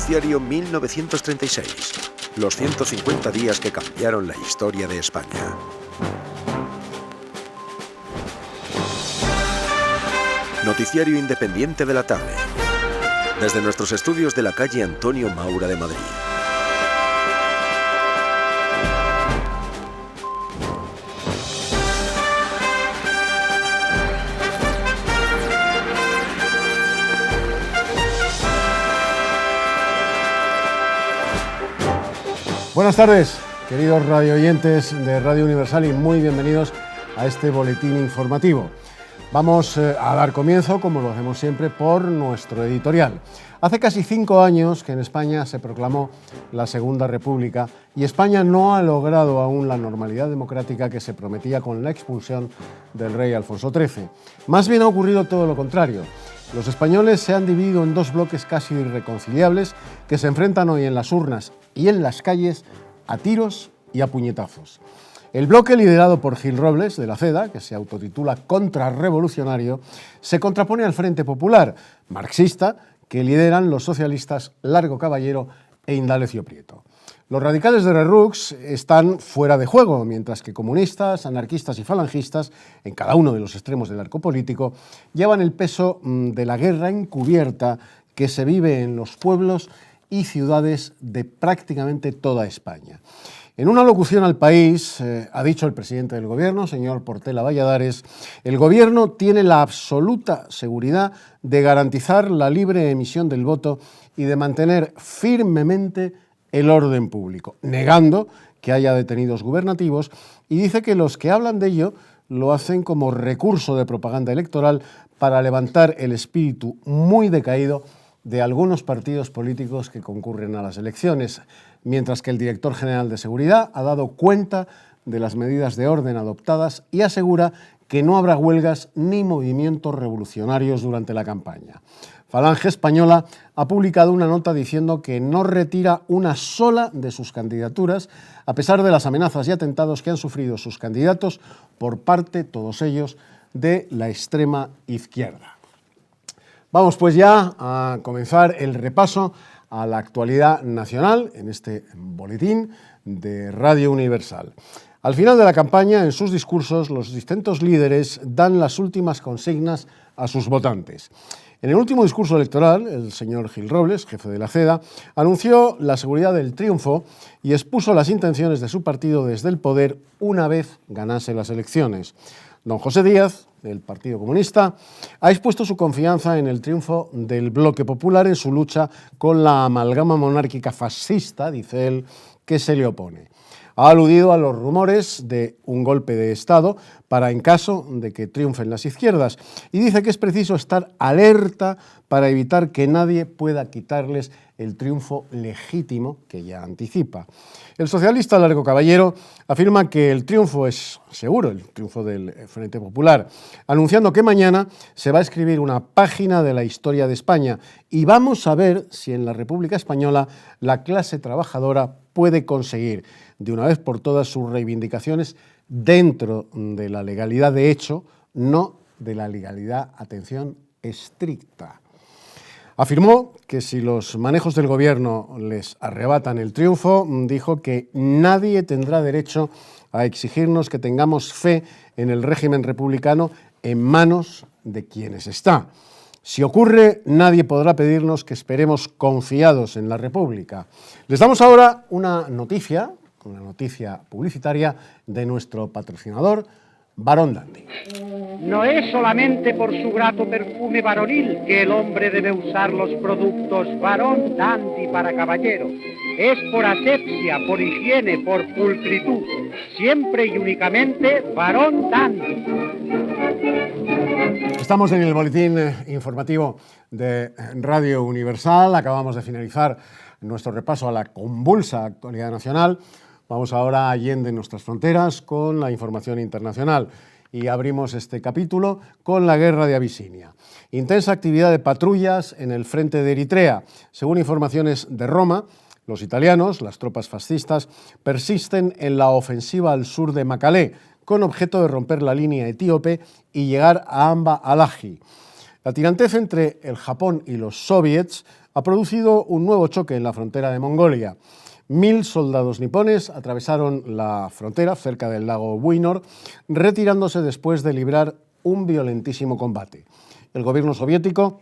Noticiario 1936. Los 150 días que cambiaron la historia de España. Noticiario independiente de la tarde. Desde nuestros estudios de la calle Antonio Maura de Madrid. Buenas tardes, queridos radioyentes de Radio Universal, y muy bienvenidos a este boletín informativo. Vamos a dar comienzo, como lo hacemos siempre, por nuestro editorial. Hace casi 5 años que en España se proclamó la Segunda República y España no ha logrado aún la normalidad democrática que se prometía con la expulsión del rey Alfonso XIII. Más bien ha ocurrido todo lo contrario. Los españoles se han dividido en dos bloques casi irreconciliables que se enfrentan hoy en las urnas y en las calles a tiros y a puñetazos. El bloque liderado por Gil Robles, de la CEDA, que se autotitula contrarrevolucionario, se contrapone al Frente Popular, marxista, que lideran los socialistas Largo Caballero e Indalecio Prieto. Los radicales de Rerux están fuera de juego, mientras que comunistas, anarquistas y falangistas, en cada uno de los extremos del arco político, llevan el peso de la guerra encubierta que se vive en los pueblos y ciudades de prácticamente toda España. En una locución al país, ha dicho el presidente del gobierno, señor Portela Valladares, el gobierno tiene la absoluta seguridad de garantizar la libre emisión del voto y de mantener firmemente el orden público, negando que haya detenidos gubernativos, y dice que los que hablan de ello lo hacen como recurso de propaganda electoral para levantar el espíritu muy decaído de algunos partidos políticos que concurren a las elecciones, mientras que el director general de Seguridad ha dado cuenta de las medidas de orden adoptadas y asegura que no habrá huelgas ni movimientos revolucionarios durante la campaña. Falange Española ha publicado una nota diciendo que no retira una sola de sus candidaturas, a pesar de las amenazas y atentados que han sufrido sus candidatos por parte, todos ellos, de la extrema izquierda. Vamos pues ya a comenzar el repaso a la actualidad nacional en este boletín de Radio Universal. Al final de la campaña, en sus discursos, los distintos líderes dan las últimas consignas a sus votantes. En el último discurso electoral, el señor Gil Robles, jefe de la CEDA, anunció la seguridad del triunfo y expuso las intenciones de su partido desde el poder una vez ganase las elecciones. Don José Díaz, del Partido Comunista, ha expuesto su confianza en el triunfo del bloque popular en su lucha con la amalgama monárquica fascista, dice él, que se le opone. Ha aludido a los rumores de un golpe de Estado para en caso de que triunfen las izquierdas y dice que es preciso estar alerta para evitar que nadie pueda quitarles el triunfo legítimo que ya anticipa. El socialista Largo Caballero afirma que el triunfo es seguro, el triunfo del Frente Popular, anunciando que mañana se va a escribir una página de la historia de España y vamos a ver si en la República Española la clase trabajadora puede conseguir de una vez por todas sus reivindicaciones dentro de la legalidad de hecho, no de la legalidad, atención, estricta. Afirmó que si los manejos del gobierno les arrebatan el triunfo, dijo que nadie tendrá derecho a exigirnos que tengamos fe en el régimen republicano en manos de quienes está. Si ocurre, nadie podrá pedirnos que esperemos confiados en la República. Les damos ahora una noticia publicitaria de nuestro patrocinador, Barón Dandy. No es solamente por su grato perfume varonil que el hombre debe usar los productos Barón Dandy para caballero. Es por asepsia, por higiene, por pulcritud. Siempre y únicamente Barón Dandy. Estamos en el boletín informativo de Radio Universal. Acabamos de finalizar nuestro repaso a la convulsa actualidad nacional. Vamos ahora allende nuestras fronteras con la información internacional y abrimos este capítulo con la guerra de Abisinia. Intensa actividad de patrullas en el frente de Eritrea. Según informaciones de Roma, los italianos, las tropas fascistas, persisten en la ofensiva al sur de Macalé, con objeto de romper la línea etíope y llegar a Amba Alaji. La tirantez entre el Japón y los soviets ha producido un nuevo choque en la frontera de Mongolia. 1000 soldados nipones atravesaron la frontera cerca del lago Buinor, retirándose después de librar un violentísimo combate. El gobierno soviético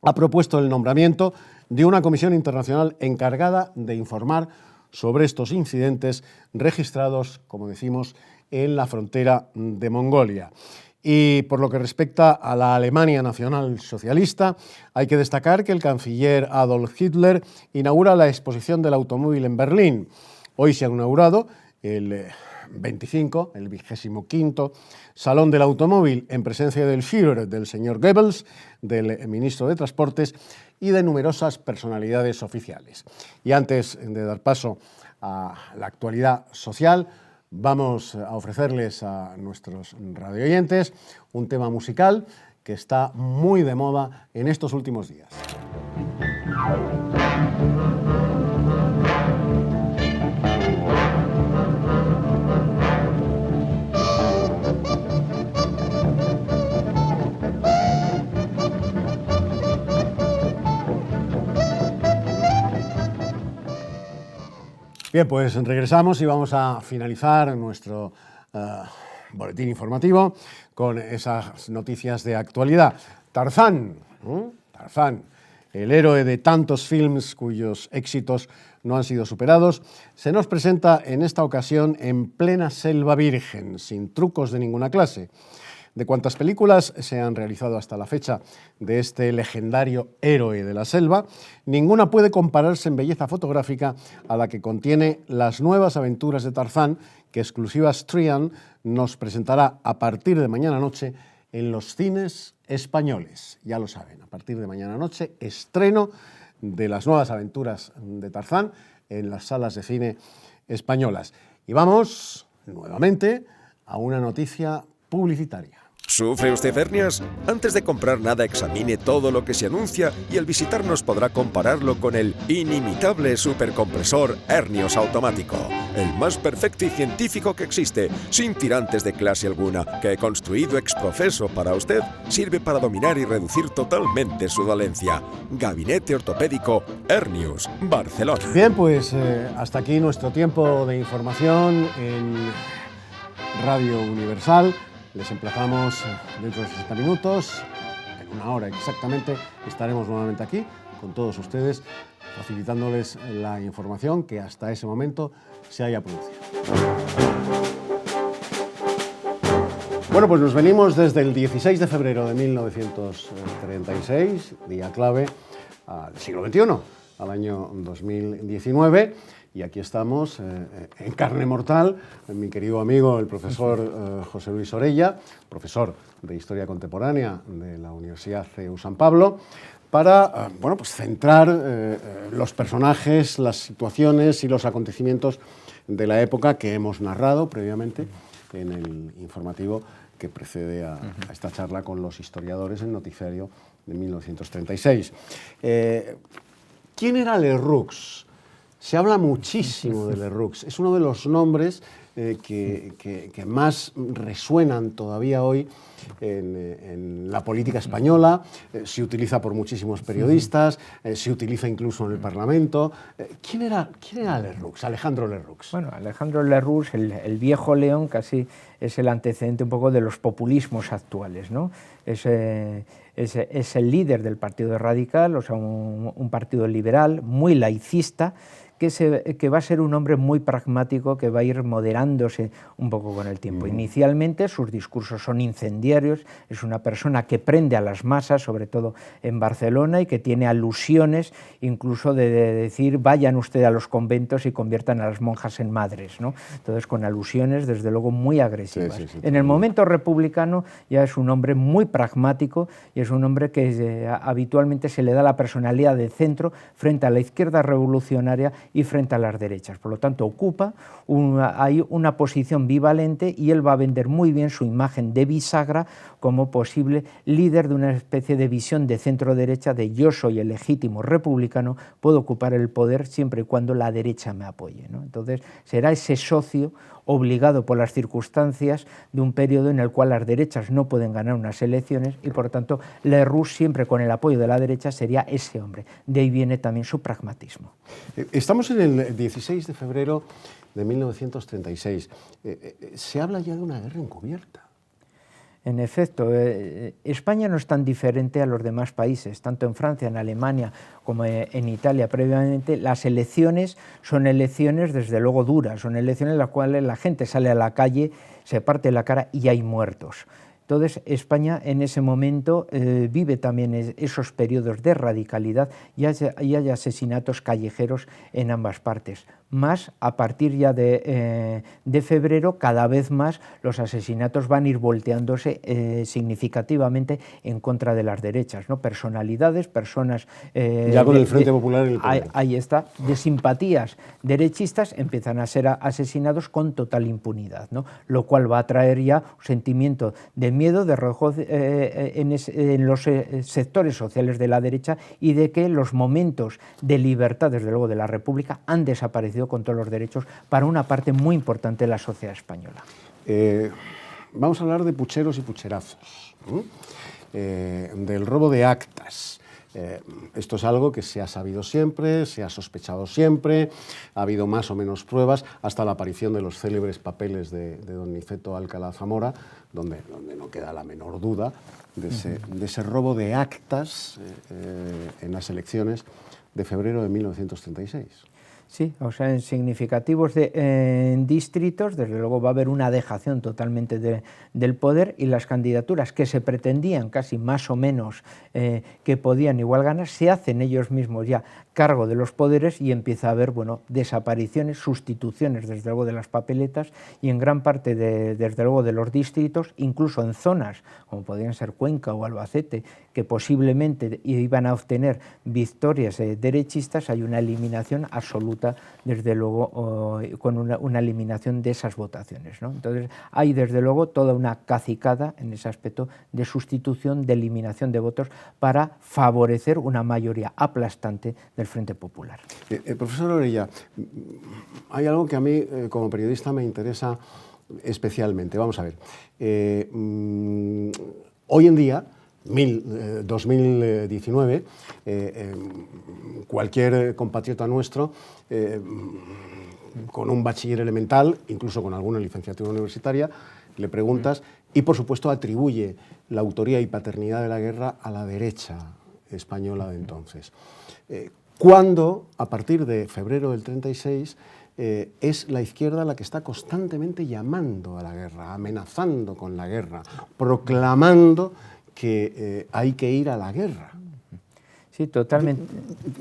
ha propuesto el nombramiento de una comisión internacional encargada de informar sobre estos incidentes registrados, como decimos, en la frontera de Mongolia. Y por lo que respecta a la Alemania nacional socialista, hay que destacar que el canciller Adolf Hitler inaugura la exposición del automóvil en Berlín. Hoy se ha inaugurado el 25 Salón del Automóvil, en presencia del Führer, del señor Goebbels, del ministro de Transportes y de numerosas personalidades oficiales. Y antes de dar paso a la actualidad social, vamos a ofrecerles a nuestros radioyentes un tema musical que está muy de moda en estos últimos días. Bien, pues regresamos y vamos a finalizar nuestro boletín informativo con esas noticias de actualidad. Tarzán, Tarzán, el héroe de tantos films cuyos éxitos no han sido superados, se nos presenta en esta ocasión en plena selva virgen, sin trucos de ninguna clase. De cuantas películas se han realizado hasta la fecha de este legendario héroe de la selva, ninguna puede compararse en belleza fotográfica a la que contiene Las nuevas aventuras de Tarzán, que exclusiva Strian nos presentará a partir de mañana noche en los cines españoles. Ya lo saben, a partir de mañana noche, estreno de Las nuevas aventuras de Tarzán en las salas de cine españolas. Y vamos nuevamente a una noticia publicitaria. ¿Sufre usted hernias? Antes de comprar nada, examine todo lo que se anuncia y al visitarnos podrá compararlo con el inimitable supercompresor Hernios automático, el más perfecto y científico que existe, sin tirantes de clase alguna, que construido ex profeso para usted, sirve para dominar y reducir totalmente su dolencia. Gabinete Ortopédico Hernios, Barcelona. Bien, pues hasta aquí nuestro tiempo de información en Radio Universal. Les emplazamos dentro de 60 minutos, en una hora exactamente, estaremos nuevamente aquí con todos ustedes, facilitándoles la información que hasta ese momento se haya producido. Bueno, pues nos venimos desde el 16 de febrero de 1936, día clave al siglo XXI, al año 2019. Y aquí estamos, en carne mortal, mi querido amigo, el profesor José Luis Orella, profesor de Historia Contemporánea de la Universidad CEU San Pablo, para bueno, pues centrar los personajes, las situaciones y los acontecimientos de la época que hemos narrado previamente en el informativo que precede a esta charla con los historiadores en Noticiario de 1936. ¿Quién era Lerroux? Se habla muchísimo de Lerroux. Es uno de los nombres que más resuenan todavía hoy en la política española. Se utiliza por muchísimos periodistas, se utiliza incluso en el Parlamento. ¿Quién era Lerroux? Alejandro Lerroux. Bueno, Alejandro Lerroux, el viejo león, casi es el antecedente un poco de los populismos actuales, ¿no? Es el líder del Partido Radical, o sea, un partido liberal, muy laicista, que va a ser un hombre muy pragmático, que va a ir moderándose un poco con el tiempo. Inicialmente sus discursos son incendiarios, es una persona que prende a las masas, sobre todo en Barcelona, y que tiene alusiones incluso de decir vayan ustedes a los conventos y conviertan a las monjas en madres, ¿no? Entonces con alusiones desde luego muy agresivas. Sí. En el momento republicano ya es un hombre muy pragmático y es un hombre que habitualmente se le da la personalidad de centro frente a la izquierda revolucionaria y frente a las derechas. Por lo tanto, ocupa hay una posición bivalente y él va a vender muy bien su imagen de bisagra como posible líder de una especie de visión de centro-derecha de yo soy el legítimo republicano, puedo ocupar el poder siempre y cuando la derecha me apoye, ¿no? Entonces será ese socio obligado por las circunstancias de un periodo en el cual las derechas no pueden ganar unas elecciones y por tanto Lerroux siempre con el apoyo de la derecha sería ese hombre. De ahí viene también su pragmatismo. Estamos en el 16 de febrero de 1936. Se habla ya de una guerra encubierta. En efecto, España no es tan diferente a los demás países, tanto en Francia, en Alemania como en Italia previamente. Las elecciones son elecciones desde luego duras, son elecciones en las cuales la gente sale a la calle, se parte la cara y hay muertos. Entonces España en ese momento vive también esos periodos de radicalidad y hay asesinatos callejeros en ambas partes. Más a partir ya de febrero, cada vez más los asesinatos van a ir volteándose significativamente en contra de las derechas, ¿no? Personalidades, personas... ya con el Frente Popular en el poder. Ahí está, de simpatías derechistas empiezan a ser asesinados con total impunidad, ¿no? Lo cual va a traer ya un sentimiento de miedo, de rojo en los sectores sociales de la derecha y de que los momentos de libertad, desde luego, de la República han desaparecido con todos los derechos para una parte muy importante de la sociedad española. Vamos a hablar de pucheros y pucherazos, del robo de actas. Esto es algo que se ha sabido siempre, se ha sospechado siempre, ha habido más o menos pruebas, hasta la aparición de los célebres papeles de don Niceto Alcalá Zamora, donde no queda la menor duda de ese robo de actas en las elecciones de febrero de 1936. Sí, o sea, en significativos distritos, desde luego va a haber una dejación totalmente del poder y las candidaturas que se pretendían casi más o menos que podían igual ganar, se hacen ellos mismos ya cargo de los poderes y empieza a haber, bueno, desapariciones, sustituciones desde luego de las papeletas y en gran parte desde luego de los distritos, incluso en zonas como podrían ser Cuenca o Albacete, que posiblemente iban a obtener victorias derechistas, hay una eliminación absoluta, desde luego, con una eliminación de esas votaciones, ¿no? Entonces hay desde luego toda una cacicada en ese aspecto de sustitución, de eliminación de votos para favorecer una mayoría aplastante del Frente Popular. Profesor Orella, hay algo que a mí como periodista me interesa especialmente. Vamos a ver, hoy en día, 2019, cualquier compatriota nuestro con un bachiller elemental, incluso con alguna licenciatura universitaria, le preguntas y por supuesto atribuye la autoría y paternidad de la guerra a la derecha española de entonces. Cuando, a partir de febrero del 36, es la izquierda la que está constantemente llamando a la guerra, amenazando con la guerra, proclamando que hay que ir a la guerra. Sí, totalmente.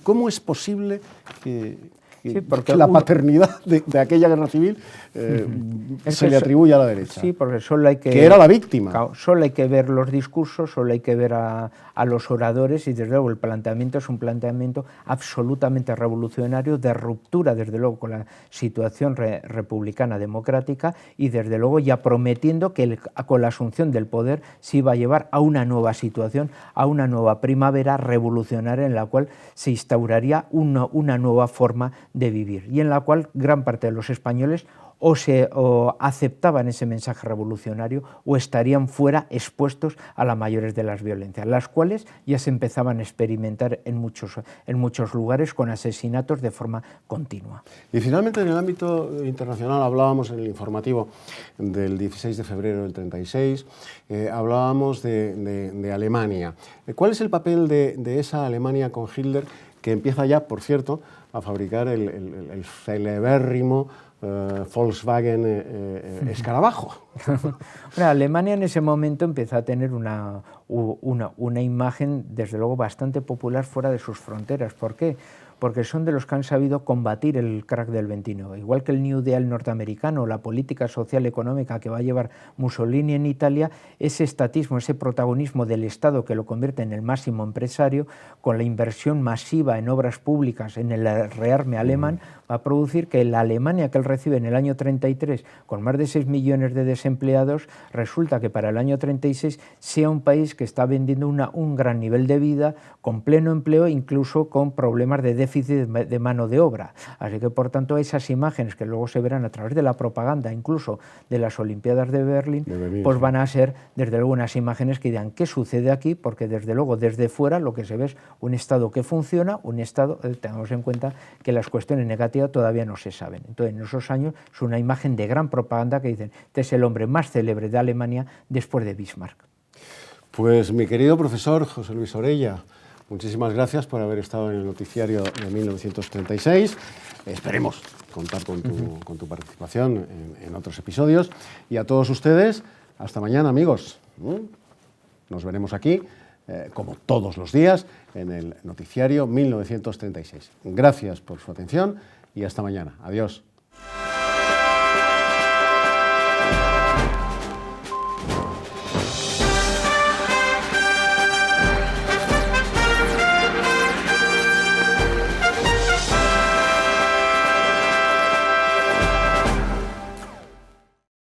¿Cómo es posible que sí, porque la paternidad de aquella guerra civil se le atribuye a la derecha? Sí, porque solo hay que era la víctima. Claro, solo hay que ver los discursos, solo hay que ver a los oradores y desde luego el planteamiento es un planteamiento absolutamente revolucionario, de ruptura desde luego con la situación republicana democrática y desde luego ya prometiendo que con la asunción del poder se iba a llevar a una nueva situación, a una nueva primavera revolucionaria en la cual se instauraría una nueva forma de vivir y en la cual gran parte de los españoles o aceptaban ese mensaje revolucionario o estarían fuera expuestos a las mayores de las violencias, las cuales ya se empezaban a experimentar en muchos lugares con asesinatos de forma continua. Y finalmente en el ámbito internacional hablábamos en el informativo del 16 de febrero del 36, hablábamos de Alemania. ¿Cuál es el papel de esa Alemania con Hitler que empieza ya, por cierto, a fabricar el celebérrimo Volkswagen Escarabajo? Bueno, Alemania en ese momento empieza a tener una imagen, desde luego, bastante popular fuera de sus fronteras. ¿Por qué? porque son de los que han sabido combatir el crack del 29. Igual que el New Deal norteamericano, la política social económica que va a llevar Mussolini en Italia, ese estatismo, ese protagonismo del Estado que lo convierte en el máximo empresario, con la inversión masiva en obras públicas, en el rearme alemán, va a producir que la Alemania que él recibe en el año 33, con más de 6 millones de desempleados, resulta que para el año 36 sea un país que está vendiendo un gran nivel de vida, con pleno empleo, incluso con problemas de déficit de mano de obra. Así que, por tanto, esas imágenes que luego se verán a través de la propaganda, incluso de las Olimpiadas de Berlín, pues van a ser, desde luego, unas imágenes que dirán qué sucede aquí, porque desde luego, desde fuera, lo que se ve es un Estado que funciona, un Estado, tengamos en cuenta que las cuestiones negativas todavía no se saben. Entonces, en esos años es una imagen de gran propaganda que dicen, este es el hombre más célebre de Alemania después de Bismarck. Pues mi querido profesor José Luis Orella, muchísimas gracias por haber estado en el noticiario de 1936. Esperemos contar con tu participación en otros episodios. Y a todos ustedes, hasta mañana, amigos. Nos veremos aquí, como todos los días, en el noticiario 1936. Gracias por su atención y hasta mañana. Adiós.